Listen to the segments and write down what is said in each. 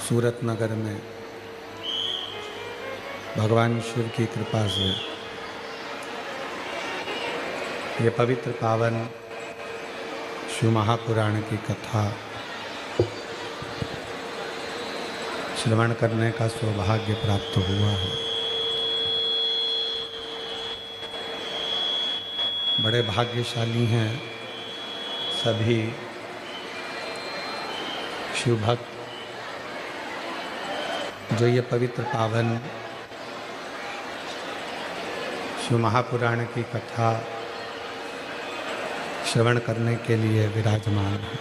सूरत नगर में भगवान शिव की कृपा से ये पवित्र पावन शिव महापुराण की कथा श्रवण करने का सौभाग्य प्राप्त हुआ है। बड़े भाग्यशाली हैं सभी शिव भक्त जो ये पवित्र पावन शिव महापुराण की कथा श्रवण करने के लिए विराजमान है।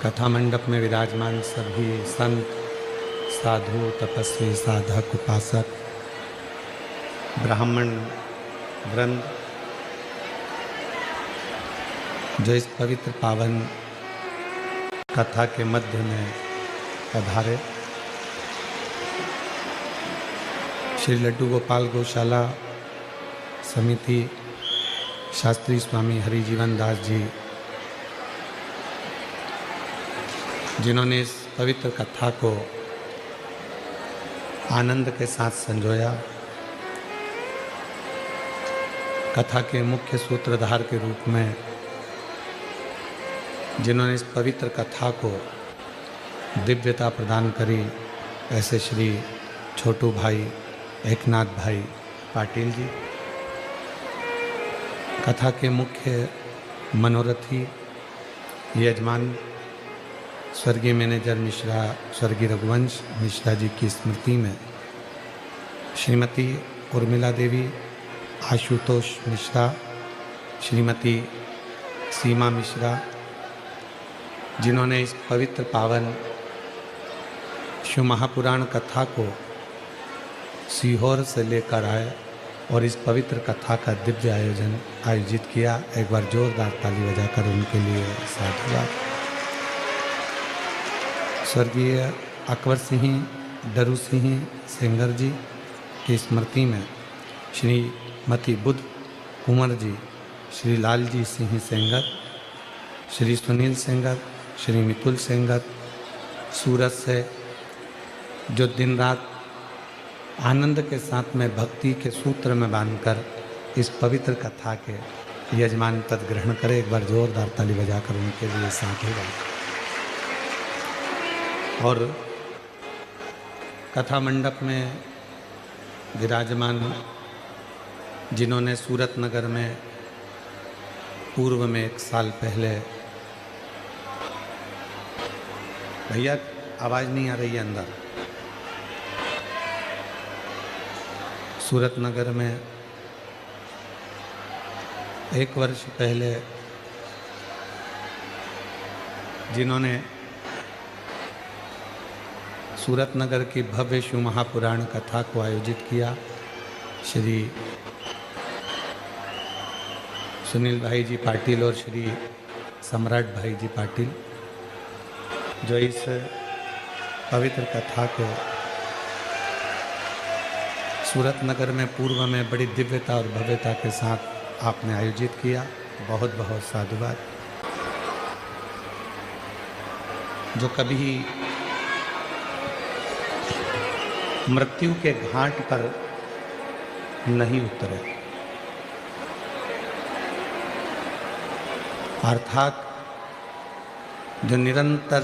कथा मंडप में विराजमान सभी संत, साधु, तपस्वी, साधक, उपासक, ब्राह्मण वृंद जो इस पवित्र पावन कथा के मध्य में पधारे। श्री लड्डू गोपाल गौशाला समिति शास्त्री स्वामी हरिजीवन दास जी जिन्होंने इस पवित्र कथा को आनंद के साथ संजोया। कथा के मुख्य सूत्रधार के रूप में जिन्होंने इस पवित्र कथा को दिव्यता प्रदान करी, ऐसे श्री छोटू भाई एकनाथ भाई पाटिल जी। कथा के मुख्य मनोरथी यजमान स्वर्गीय मैनेजर मिश्रा स्वर्गीय रघुवंश मिश्रा जी की स्मृति में श्रीमती उर्मिला देवी, आशुतोष मिश्रा, श्रीमती सीमा मिश्रा जिन्होंने इस पवित्र पावन शिव महापुराण कथा को सीहोर से लेकर आए और इस पवित्र कथा का दिव्य आयोजित किया। एक बार जोरदार ताली बजाकर उनके लिए साधुवाद। स्वर्गीय अकबर सिंह डरू सिंह सेंगर जी की स्मृति में श्रीमती बुद्ध कुंवर जी, श्री लालजी सिंह सेंगर, श्री सुनील सेंगर, श्री मितुल सेंगर सूरत से जो दिन रात आनंद के साथ में भक्ति के सूत्र में बांधकर इस पवित्र कथा के यजमान पद ग्रहण करें। एक बार जोरदार ताली बजाकर उनके लिए साधुवाद। और कथा मंडप में विराजमान जिन्होंने सूरत नगर में पूर्व में 1 साल पहले, भैया आवाज़ नहीं आ रही है अंदर, सूरत नगर में 1 वर्ष पहले जिन्होंने सूरत नगर की भव्य शिव महापुराण कथा को आयोजित किया, श्री सुनील भाई जी पाटिल और श्री सम्राट भाई जी पाटिल जो इस पवित्र कथा को सूरत नगर में पूर्व में बड़ी दिव्यता और भव्यता के साथ आपने आयोजित किया। बहुत बहुत साधुवाद। जो कभी मृत्यु के घाट पर नहीं उतरे, अर्थात जो निरंतर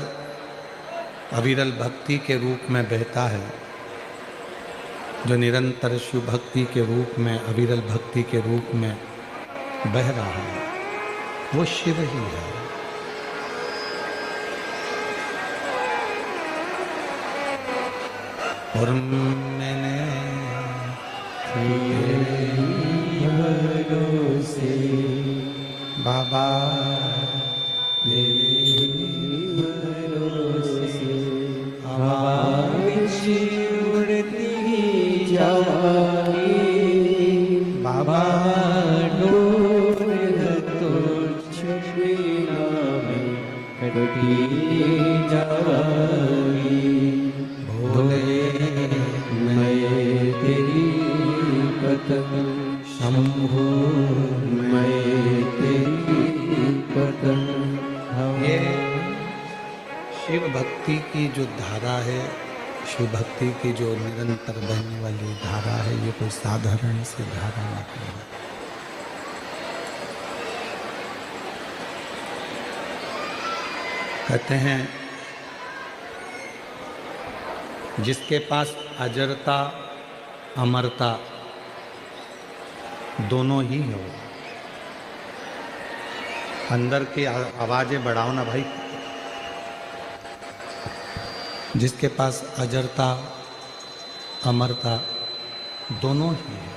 अविरल भक्ति के रूप में बहता है, जो निरंतर शिव भक्ति के रूप में, अविरल भक्ति के रूप में बह रहा है, वो शिव ही है। और मैंने भरोसे बाबा बाबा भोले मैं तेरी पतंग शंभो मैं तेरी पतंग। ये शिव भक्ति की जो धारा है, शिव भक्ति की जो निरंतर बहने वाली धारा है, ये कोई साधारण सी धारा नहीं है। कहते हैं जिसके पास अजरता अमरता दोनों ही हो। अंदर की आवाजें बढ़ाओ ना भाई। जिसके पास अजरता अमरता दोनों ही है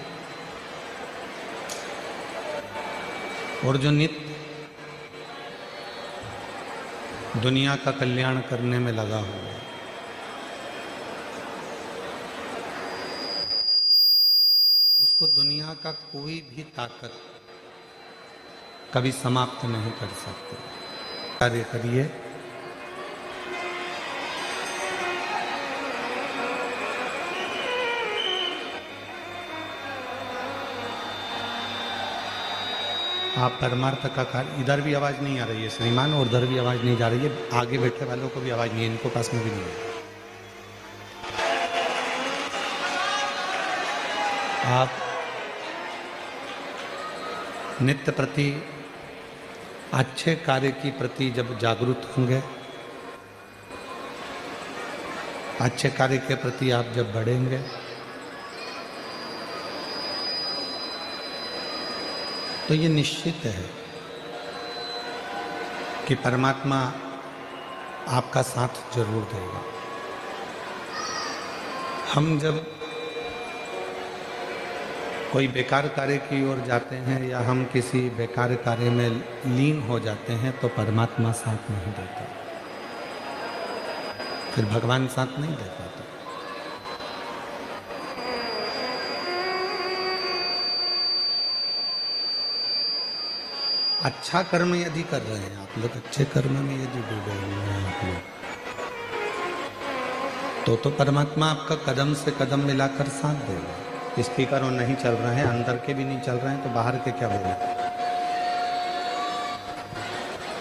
और जो नित्य दुनिया का कल्याण करने में लगा हुआ है, उसको दुनिया का कोई भी ताकत कभी समाप्त नहीं कर सकती। कार्य करिए, आप परमार्थ का कार्य। इधर भी आवाज नहीं आ रही है श्रीमान, और उधर भी आवाज नहीं जा रही है। आगे बैठे वालों को भी आवाज नहीं है, इनको पास में भी नहीं है। आप नित्य प्रति अच्छे कार्य की प्रति जब जागरूक होंगे, अच्छे कार्य के प्रति आप जब बढ़ेंगे, तो ये निश्चित है कि परमात्मा आपका साथ जरूर देगा। हम जब कोई बेकार कार्य की ओर जाते हैं या हम किसी बेकार कार्य में लीन हो जाते हैं तो परमात्मा साथ नहीं देता, फिर भगवान साथ नहीं दे पाता। अच्छा कर्म यदि कर रहे हैं आप लोग, अच्छे कर्म में यदि डूबे हुए हैं आप लोग, तो परमात्मा आपका कदम से कदम मिलाकर साथ देगा। स्पीकर और नहीं चल रहे हैं, अंदर के भी नहीं चल रहे हैं, तो बाहर के क्या बोले?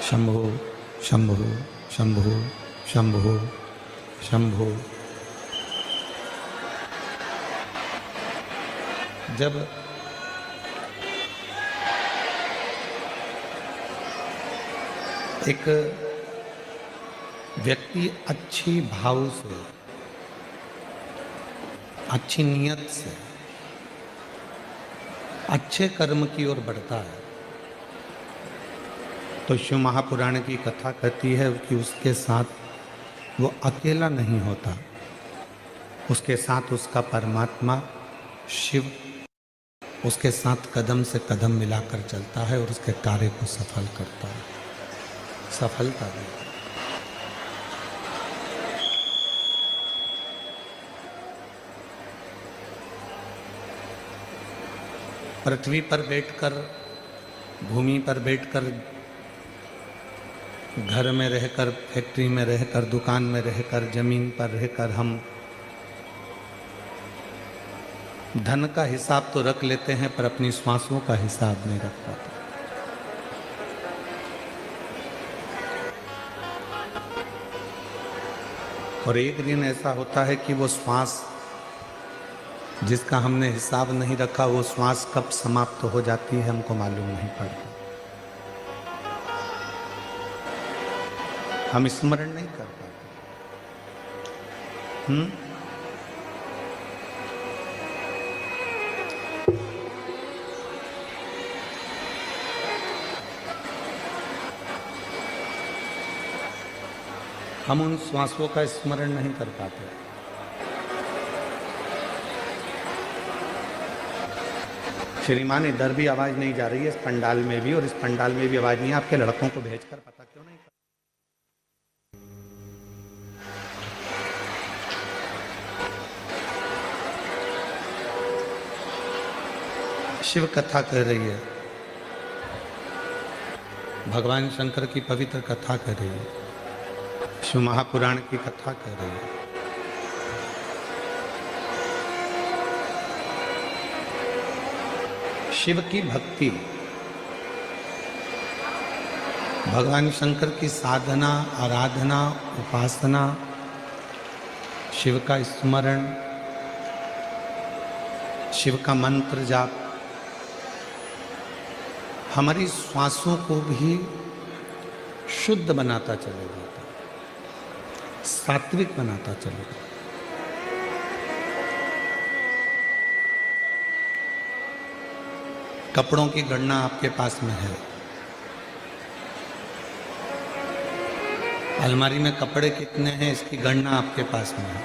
शंभो शंभो शंभो शंभो शंभो। जब एक व्यक्ति अच्छी भाव से, अच्छी नियत से अच्छे कर्म की ओर बढ़ता है, तो शिव महापुराण की कथा कहती है कि उसके साथ वो अकेला नहीं होता, उसके साथ उसका परमात्मा शिव उसके साथ कदम से कदम मिलाकर चलता है और उसके कार्य को सफल करता है, सफलता देता है। पृथ्वी पर बैठकर, भूमि पर बैठकर, घर में रहकर, फैक्ट्री में रहकर, दुकान में रहकर, जमीन पर रहकर हम धन का हिसाब तो रख लेते हैं पर अपनी श्वासों का हिसाब नहीं रख पाते। और एक दिन ऐसा होता है कि वो श्वास जिसका हमने हिसाब नहीं रखा, वो श्वास कब समाप्त हो जाती है हमको मालूम नहीं पड़ता। हम स्मरण नहीं कर पाते। हम उन श्वासों का स्मरण नहीं कर पाते। श्रीमान, इधर भी आवाज नहीं जा रही है, इस पंडाल में भी, और इस पंडाल में भी आवाज नहीं है। आपके लड़कों को भेजकर पता क्यों नहीं? शिव कथा कह रही है, भगवान शंकर की पवित्र कथा कह रही है, शिव महापुराण की कथा कह रही है। शिव की भक्ति भगवान शंकर की साधना, आराधना, उपासना, शिव का स्मरण, शिव का मंत्र जाप हमारी श्वासों को भी शुद्ध बनाता चलेगा, सात्विक बनाता चलेगा। कपड़ों की गणना आपके पास में है। अलमारी में कपड़े कितने हैं इसकी गणना आपके पास में है।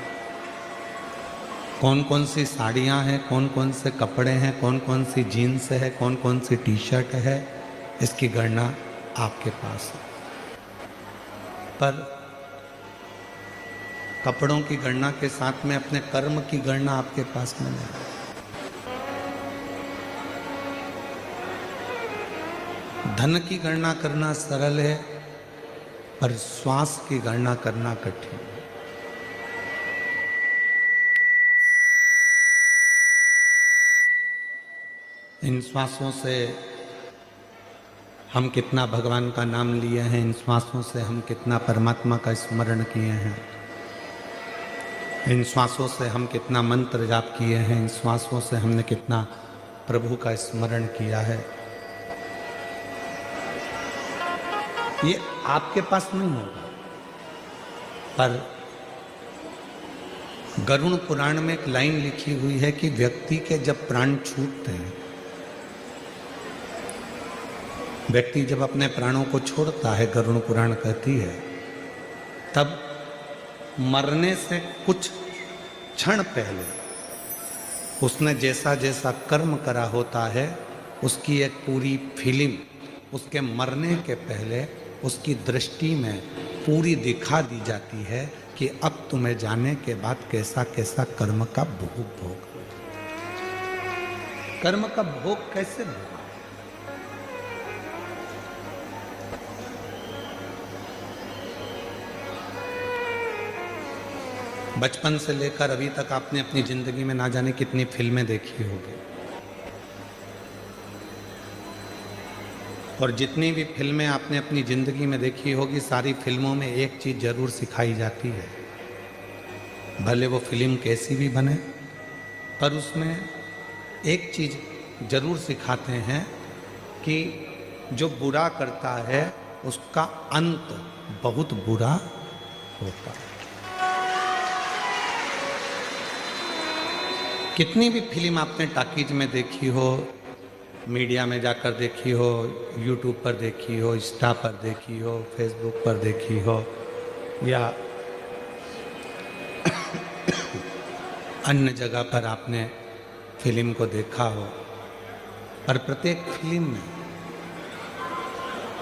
कौन कौन सी साड़ियाँ हैं, कौन कौन से कपड़े हैं, कौन कौन सी जीन्स है, कौन कौन सी टी शर्ट है, इसकी गणना आपके पास है। पर कपड़ों की गणना के साथ में अपने कर्म की गणना आपके पास में नहीं है। धन की गणना करना सरल है, पर श्वास की गणना करना कठिन है। इन श्वासों से हम कितना भगवान का नाम लिए हैं, इन श्वासों से हम कितना परमात्मा का स्मरण किए हैं, इन श्वासों से हम कितना मंत्र जाप किए हैं, इन श्वासों से हमने कितना प्रभु का स्मरण किया है, ये आपके पास नहीं होगा। पर गरुड़ पुराण में एक लाइन लिखी हुई है कि व्यक्ति के जब प्राण छूटते हैं, व्यक्ति जब अपने प्राणों को छोड़ता है, गरुड़ पुराण कहती है, तब मरने से कुछ क्षण पहले उसने जैसा जैसा कर्म करा होता है उसकी एक पूरी फिल्म उसके मरने के पहले उसकी दृष्टि में पूरी दिखा दी जाती है कि अब तुम्हें जाने के बाद कैसा कैसा कर्म का भोग भोग, कर्म का भोग कैसे भोग। बचपन से लेकर अभी तक आपने अपनी जिंदगी में ना जाने कितनी फिल्में देखी होगी, और जितनी भी फिल्में आपने अपनी ज़िंदगी में देखी होगी, सारी फिल्मों में एक चीज़ ज़रूर सिखाई जाती है, भले वो फिल्म कैसी भी बने, पर उसमें एक चीज़ ज़रूर सिखाते हैं कि जो बुरा करता है उसका अंत बहुत बुरा होता है। कितनी भी फिल्म आपने टॉकीज में देखी हो, मीडिया में जाकर देखी हो, यूट्यूब पर देखी हो, इंस्टा पर देखी हो, फेसबुक पर देखी हो, या अन्य जगह पर आपने फिल्म को देखा हो, पर प्रत्येक फिल्म में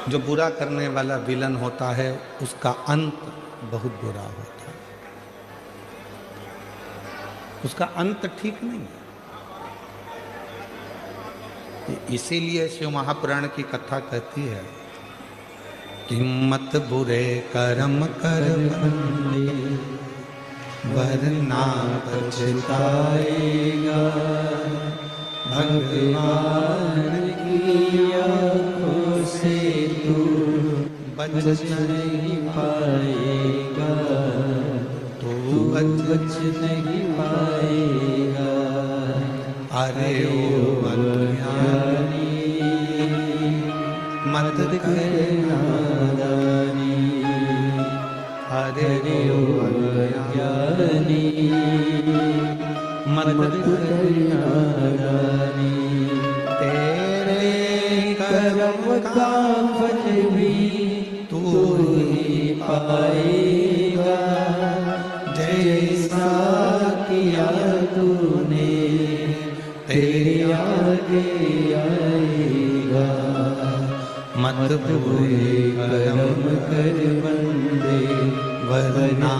जो बुरा करने वाला विलन होता है उसका अंत बहुत बुरा होता है, उसका अंत ठीक नहीं है। इसीलिए शिव महापुराण की कथा कहती है कि मत बुरे कर्म कर बंदे वरना पछताएगा, भगवान की आँखों से तू बच नहीं पाएगा, तू बच नहीं पाएगा। अरे ओ अज्ञानी मत कर नादानी, अरे ओ अज्ञानी मत कर नादानी, तेरे कर्म का फल भी तू ही पाएगा, जैसा किया तूने तेरे आगे आएगा। मत बुरे कर्म कर बंदे वरना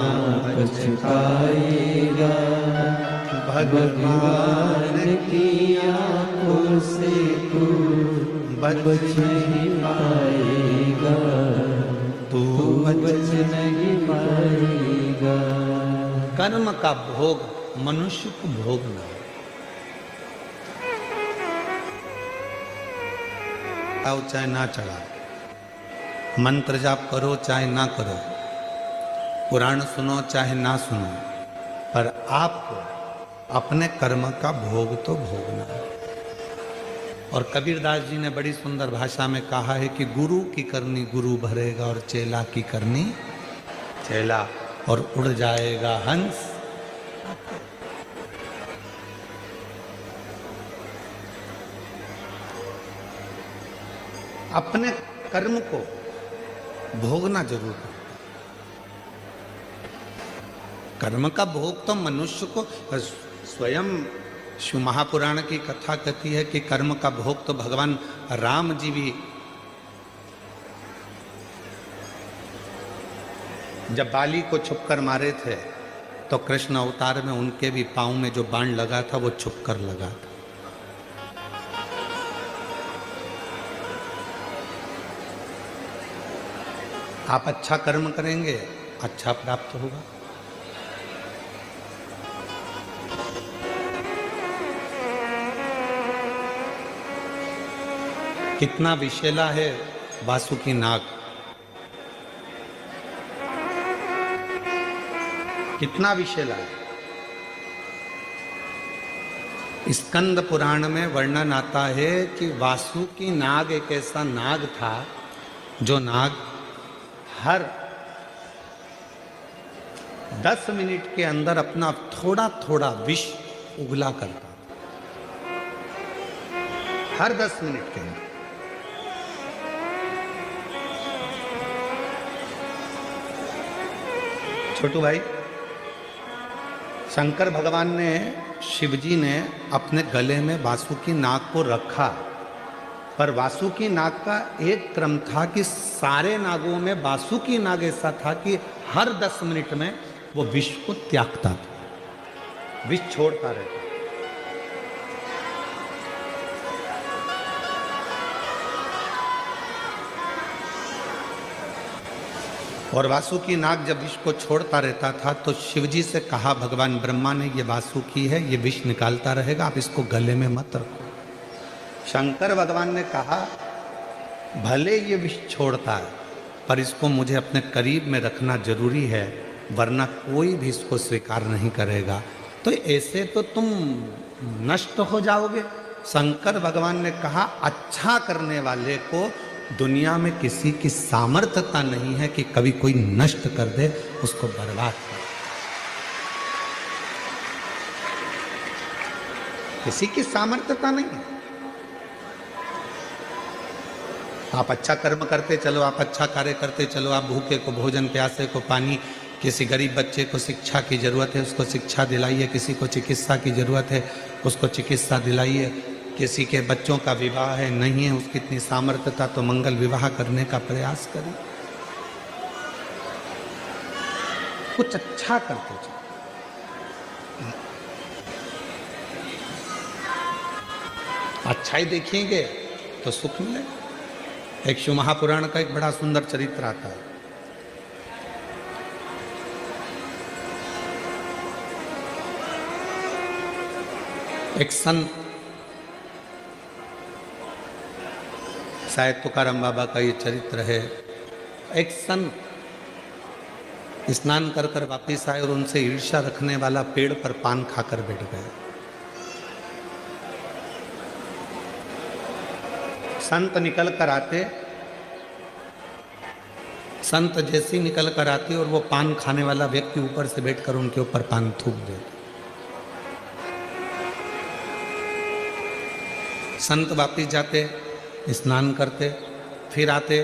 पछताएगा, भगवान की आँखों से तू बच नहीं पाएगा, तू बच नहीं पाएगा। कर्म का भोग मनुष्य को भोगना है, चाहे ना चढ़ा, मंत्र जाप करो चाहे ना करो, पुराण सुनो चाहे ना सुनो, पर आपको अपने कर्म का भोग तो भोगना है। और कबीरदास जी ने बड़ी सुंदर भाषा में कहा है कि गुरु की करनी गुरु भरेगा और चेला की करनी चेला, और उड़ जाएगा हंस। अपने कर्म को भोगना जरूर है। कर्म का भोग तो मनुष्य को स्वयं शिव महापुराण की कथा कहती है कि कर्म का भोग तो भगवान राम जी भी जब बाली को छुपकर मारे थे तो कृष्ण अवतार में उनके भी पांव में जो बाण लगा था वो छुपकर लगा था। आप अच्छा कर्म करेंगे, अच्छा प्राप्त होगा। कितना विषैला है वासुकी नाग, कितना विषैला है। स्कंद पुराण में वर्णन आता है कि वासुकी नाग एक ऐसा नाग था जो नाग हर 10 मिनट के अंदर अपना थोड़ा थोड़ा विष उगला करता, हर 10 मिनट के अंदर। छोटू भाई, शंकर भगवान ने, शिवजी ने अपने गले में वासुकी नाग को रखा, पर वासुकी नाग का एक क्रम था कि सारे नागों में वासुकी नाग ऐसा था कि हर 10 मिनट में वो विष को त्यागता था, विष छोड़ता रहता। और वासुकी नाग जब विष को छोड़ता रहता था तो शिवजी से कहा भगवान ब्रह्मा ने, ये वासुकी है, ये विष निकालता रहेगा, आप इसको गले में मत रखो। शंकर भगवान ने कहा भले ये विष छोड़ता है पर इसको मुझे अपने करीब में रखना जरूरी है, वरना कोई भी इसको स्वीकार नहीं करेगा, तो ऐसे तो तुम नष्ट हो जाओगे। शंकर भगवान ने कहा अच्छा करने वाले को दुनिया में किसी की सामर्थ्यता नहीं है कि कभी कोई नष्ट कर दे, उसको बर्बाद कर, किसी की सामर्थ्यता नहीं है। आप अच्छा कर्म करते चलो, आप अच्छा कार्य करते चलो, आप भूखे को भोजन, प्यासे को पानी, किसी गरीब बच्चे को शिक्षा की जरूरत है उसको शिक्षा दिलाइए, किसी को चिकित्सा की जरूरत है उसको चिकित्सा दिलाइए, किसी के बच्चों का विवाह है, नहीं है उसकी इतनी सामर्थ्यता तो मंगल विवाह करने का प्रयास करें। कुछ अच्छा करते चलो। अच्छा ही देखेंगे तो सुख मिलेगा। एक शिव महापुराण का एक बड़ा सुंदर चरित्र आता है। एक संत, शायद तुकाराम बाबा का ये चरित्र है, एक संत स्नान कर कर वापिस आए और उनसे ईर्ष्या रखने वाला पेड़ पर पान खाकर बैठ गए। संत निकल कर आते, संत जैसे ही निकल कर आते और वो पान खाने वाला व्यक्ति ऊपर से बैठकर उनके ऊपर पान थूक देते। संत वापिस जाते, स्नान करते, फिर आते,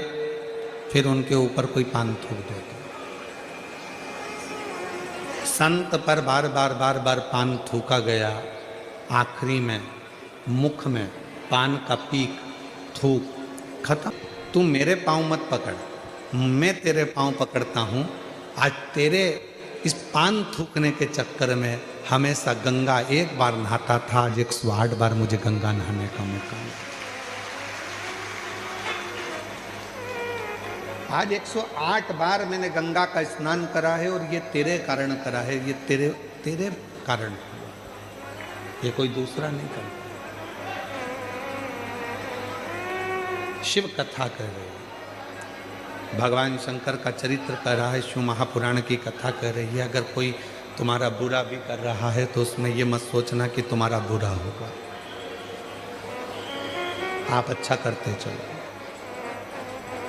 फिर उनके ऊपर कोई पान थूक देते। संत पर बार बार बार बार पान थूका गया, आखिरी में मुख में पान का पीक, थूक खत्म। तू मेरे पाँव मत पकड़, मैं तेरे पाँव पकड़ता हूँ। आज तेरे इस पान थूकने के चक्कर में हमेशा गंगा एक बार नहाता था, आज 108 बार मुझे गंगा नहाने का मौका मिला। आज 108 बार मैंने गंगा का स्नान करा है और ये तेरे कारण करा है, ये तेरे कारण, ये कोई दूसरा नहीं करता। शिव कथा कह रहे हैं। भगवान शंकर का चरित्र कर रहा है, शिव महापुराण की कथा कर रही है। अगर कोई तुम्हारा बुरा भी कर रहा है तो उसमें ये मत सोचना कि तुम्हारा बुरा होगा, आप अच्छा करते चलो।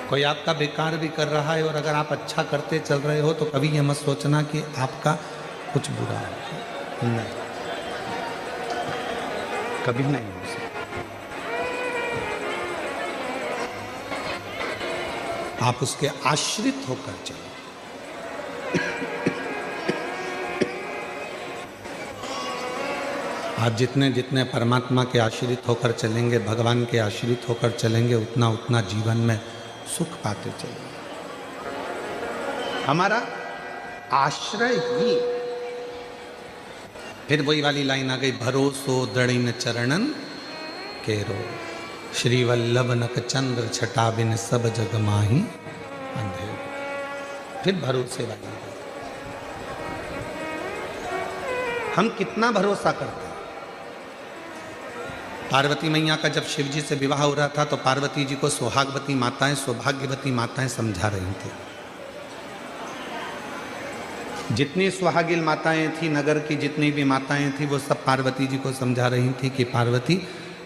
कोई आपका बेकार भी कर रहा है और अगर आप अच्छा करते चल रहे हो तो कभी ये मत सोचना कि आपका कुछ बुरा होगा, नहीं, कभी नहीं हो सकता। आप उसके आश्रित होकर चलो। आप जितने जितने परमात्मा के आश्रित होकर चलेंगे, भगवान के आश्रित होकर चलेंगे, उतना उतना जीवन में सुख पाते चलेंगे। हमारा आश्रय ही, फिर वही वाली लाइन आ गई, भरोसो दृढ़ चरणन केरो, श्री वल्लभ नक चंद्र छटा बिन सब जग माही अंधेर। फिर भरोसे वाली, हम कितना भरोसा करते हैं। पार्वती मैया का जब शिव जी से विवाह हो रहा था तो पार्वती जी को सुहागवती माताएं, सौभाग्यवती माताएं समझा रही थी। जितनी सुहागिल माताएं थी, नगर की जितनी भी माताएं थी, वो सब पार्वती जी को समझा रही थी कि पार्वती,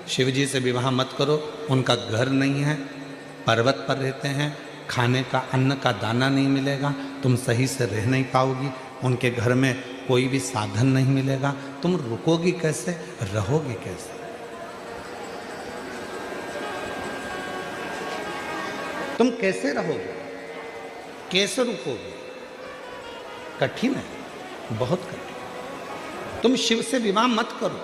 शिव जी से विवाह मत करो, उनका घर नहीं है, पर्वत पर रहते हैं, खाने का अन्न का दाना नहीं मिलेगा, तुम सही से रह नहीं पाओगी, उनके घर में कोई भी साधन नहीं मिलेगा, तुम रुकोगी कैसे, रहोगी कैसे। तुम कैसे रहोगे, कैसे रुकोगे, कठिन है, बहुत कठिन। तुम शिव से विवाह मत करो।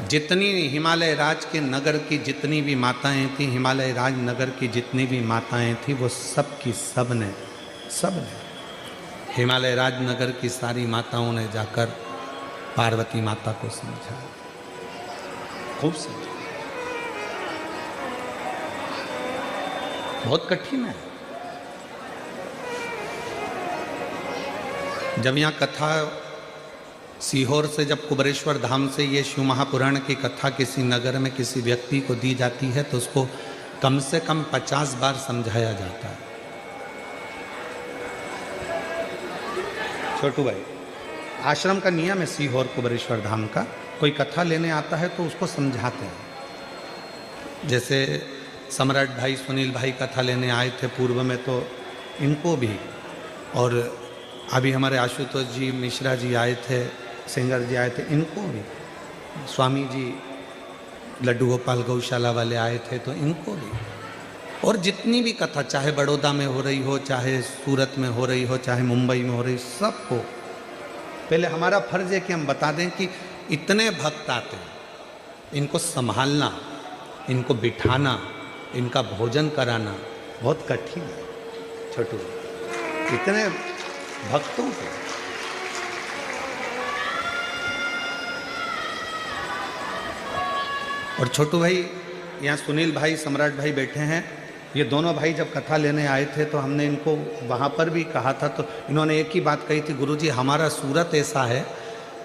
जितनी हिमालय राज के नगर की जितनी भी माताएं थी, हिमालय राज नगर की जितनी भी माताएं थी, वो सब की सब ने हिमालय राज नगर की सारी माताओं ने जाकर पार्वती माता को समझाया, खूब समझाया। बहुत कठिन है। जब यहाँ कथा सीहोर से, जब कुबरेश्वर धाम से ये शिव महापुराण की कथा किसी नगर में किसी व्यक्ति को दी जाती है तो उसको कम से कम 50 बार समझाया जाता है। छोटू भाई, आश्रम का नियम है सीहोर कुबरेश्वर धाम का, कोई कथा लेने आता है तो उसको समझाते हैं। जैसे सम्राट भाई, सुनील भाई कथा लेने आए थे पूर्व में, तो इनको भी, और अभी हमारे आशुतोष जी मिश्रा जी आए थे, सिंगर जी आए थे, इनको भी, स्वामी जी लड्डू गोपाल गौशाला वाले आए थे तो इनको भी, और जितनी भी कथा चाहे बड़ौदा में हो रही हो, चाहे सूरत में हो रही हो, चाहे मुंबई में हो रही, सबको पहले हमारा फर्ज है कि हम बता दें कि इतने भक्त आते हैं, इनको संभालना, इनको बिठाना, इनका भोजन कराना बहुत कठिन है। छोटू, इतने भक्तों को, और छोटू भाई, यहाँ सुनील भाई, सम्राट भाई बैठे हैं, ये दोनों भाई जब कथा लेने आए थे तो हमने इनको वहाँ पर भी कहा था, तो इन्होंने एक ही बात कही थी, गुरुजी हमारा सूरत ऐसा है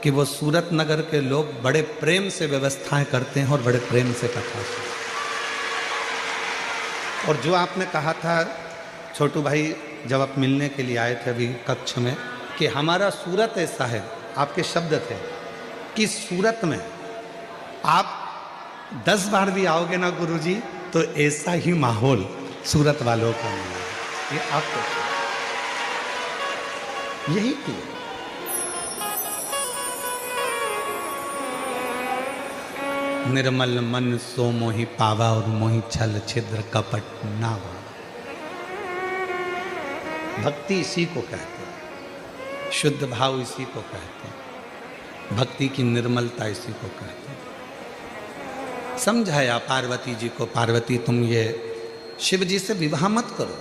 कि वो सूरत नगर के लोग बड़े प्रेम से व्यवस्थाएं करते हैं और बड़े प्रेम से कथा सुनते। और जो आपने कहा था छोटू भाई जब आप मिलने के लिए आए थे अभी कक्ष में, कि हमारा सूरत ऐसा है, आपके शब्द थे कि सूरत में आप 10 बार भी आओगे ना गुरुजी तो ऐसा ही माहौल सूरत वालों को मिलेगा। ये आपको यही किया। निर्मल मन सो मोहि पावा और मोहि छल छिद्र कपट नावा। भक्ति इसी को कहते हैं, शुद्ध भाव इसी को कहते हैं, भक्ति की निर्मलता इसी को कहते हैं। समझाया पार्वती जी को, पार्वती तुम ये शिव जी से विवाह मत करो,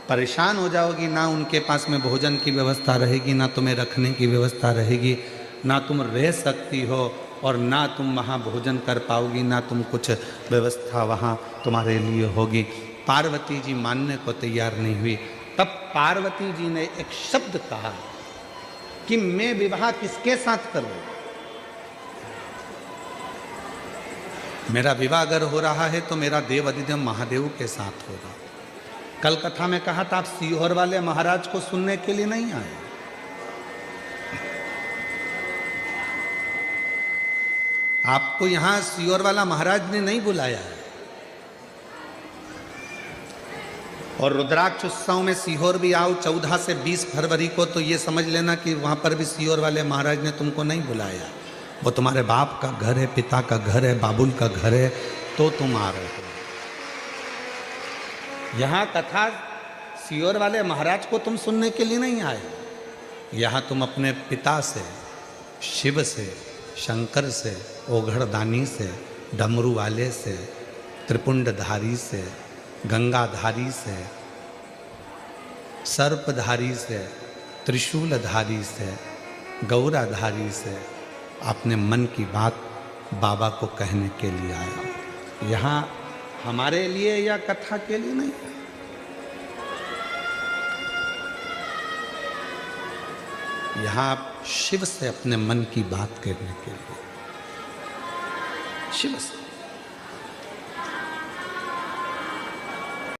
परेशान हो जाओगी, ना उनके पास में भोजन की व्यवस्था रहेगी, ना तुम्हें रखने की व्यवस्था रहेगी, ना तुम रह सकती हो और ना तुम वहाँ भोजन कर पाओगी, ना तुम कुछ व्यवस्था वहाँ तुम्हारे लिए होगी। पार्वती जी मानने को तैयार नहीं हुई। तब पार्वती जी ने एक शब्द कहा कि मैं विवाह किसके साथ करूं? मेरा विवाह अगर हो रहा है तो मेरा देव अधिदेव महादेव के साथ होगा। कल कथा में कहा था आप सीहोर वाले महाराज को सुनने के लिए नहीं आए। आपको यहां सीहोर वाला महाराज ने नहीं बुलाया है। और रुद्राक्ष उत्सव में सीहोर भी आओ 14 से 20 फरवरी को, तो ये समझ लेना कि वहां पर भी सीहोर वाले महाराज ने तुमको नहीं बुलाया। वो तुम्हारे बाप का घर है, पिता का घर है, बाबुल का घर है, तो तुम आ रहे हो। यहाँ कथा सीहोर वाले महाराज को तुम सुनने के लिए नहीं आए। यहाँ तुम अपने पिता से, शिव से, शंकर से, ओघड़दानी से, डमरू वाले से, त्रिपुंडधारी से, गंगाधारी से, सर्पधारी से, त्रिशूलधारी से, गौराधारी से अपने मन की बात बाबा को कहने के लिए आया। यहाँ हमारे लिए या कथा के लिए नहीं, यहाँ आप शिव से अपने मन की बात कहने के लिए, शिव से।